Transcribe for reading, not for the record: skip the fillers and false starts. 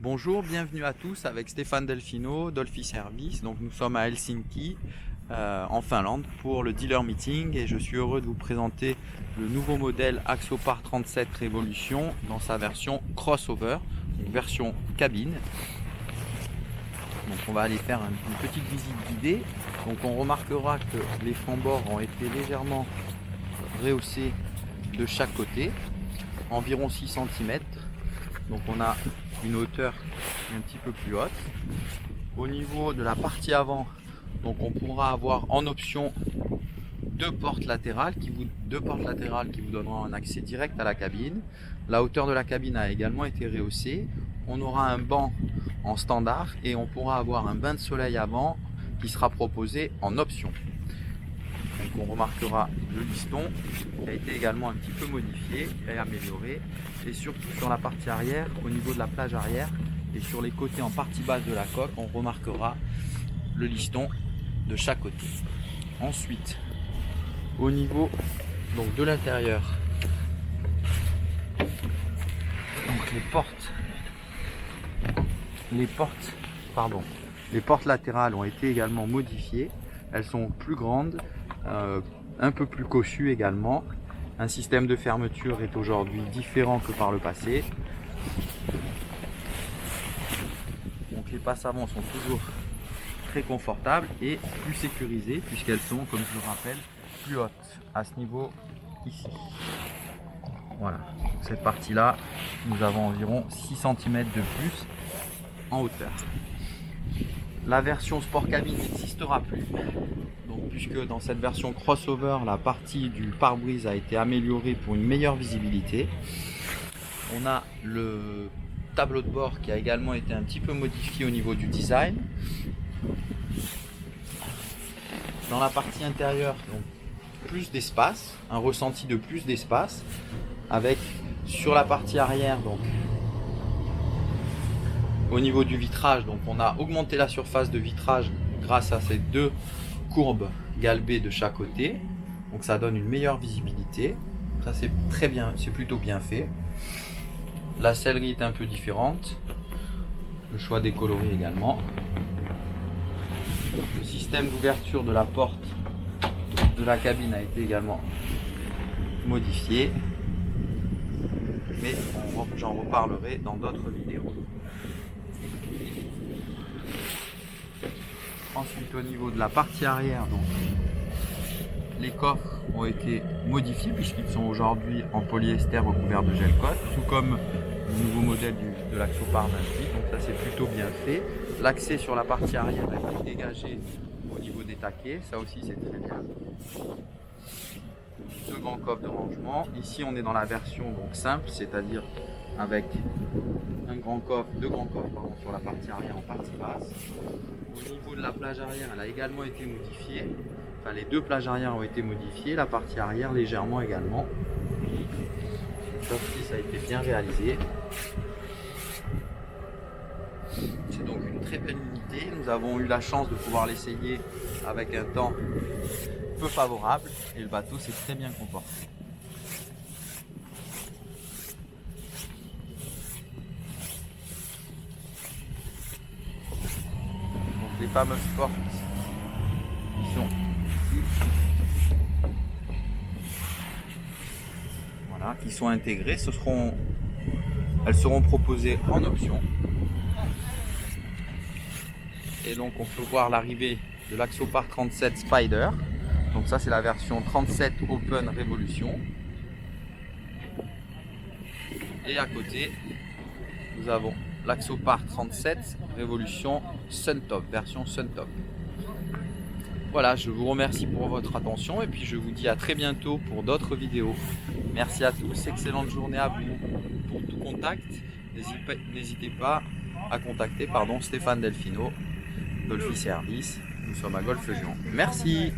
Bonjour, bienvenue à tous avec Stéphane Delfino, Dolphy Service. Donc nous sommes à Helsinki, en Finlande, pour le dealer meeting et je suis heureux de vous présenter le nouveau modèle Axopar 37 Révolution dans sa version crossover, donc version cabine. Donc on va aller faire une petite visite guidée. Donc on remarquera que les francs-bords ont été légèrement rehaussés de chaque côté, environ 6 cm. Donc on a une hauteur un petit peu plus haute. Au niveau de la partie avant, donc on pourra avoir en option deux portes latérales qui vous donneront un accès direct à la cabine. La hauteur de la cabine a également été rehaussée. On aura un banc en standard et on pourra avoir un bain de soleil avant qui sera proposé en option. Donc on remarquera le liston qui a été également un petit peu modifié et amélioré, et surtout sur la partie arrière, au niveau de la plage arrière et sur les côtés en partie basse de la coque, on remarquera le liston de chaque côté. Ensuite, au niveau donc de l'intérieur, donc les portes latérales ont été également modifiées. Elles sont plus grandes, un peu plus cossues également. Un système de fermeture est aujourd'hui différent que par le passé. Donc les passes avant sont toujours très confortables et plus sécurisées puisqu'elles sont, comme je le rappelle, plus hautes à ce niveau ici. Voilà, cette partie là, nous avons environ 6 cm de plus en hauteur. La version sport cabine n'existera plus, donc, puisque dans cette version crossover, la partie du pare-brise a été améliorée pour une meilleure visibilité. On a le tableau de bord qui a également été un petit peu modifié au niveau du design. Dans la partie intérieure, donc, plus d'espace, un ressenti de plus d'espace, avec sur la partie arrière, donc au niveau du vitrage, donc on a augmenté la surface de vitrage grâce à ces deux courbes galbées de chaque côté, donc ça donne une meilleure visibilité. Ça c'est très bien, c'est plutôt bien fait. La sellerie est un peu différente, le choix des coloris également. Le système d'ouverture de la porte de la cabine a été également modifié, mais j'en reparlerai dans d'autres vidéos. Ensuite, au niveau de la partie arrière, donc, les coffres ont été modifiés puisqu'ils sont aujourd'hui en polyester recouvert de gel coat, tout comme le nouveau modèle de l'Axopar 28. Donc ça c'est plutôt bien fait. L'accès sur la partie arrière a été dégagé au niveau des taquets, ça aussi c'est très bien. Deux grands coffres de rangement. Ici on est dans la version donc simple, c'est-à-dire avec deux grands coffres sur la partie arrière en partie basse. Au niveau de la plage arrière, elle a également été modifiée. Enfin, les deux plages arrière ont été modifiées, la partie arrière légèrement également. Ça aussi, ça a été bien réalisé. C'est donc une très belle unité. Nous avons eu la chance de pouvoir l'essayer avec un temps peu favorable et le bateau s'est très bien comporté. Les fameuses portes qui sont voilà, qui sont intégrées, elles seront proposées en option. Et donc on peut voir l'arrivée de l'Axopar 37 Spider. Donc ça c'est la version 37 Open Révolution. Et à côté nous avons l'Axopar 37 Révolution Suntop, version Suntop. Voilà, je vous remercie pour votre attention et puis je vous dis à très bientôt pour d'autres vidéos. Merci à tous, excellente journée à vous. Pour tout contact, n'hésitez pas à contacter Stéphane Delfino, Dolphy Service. Nous sommes à Golfe-Juan. Merci.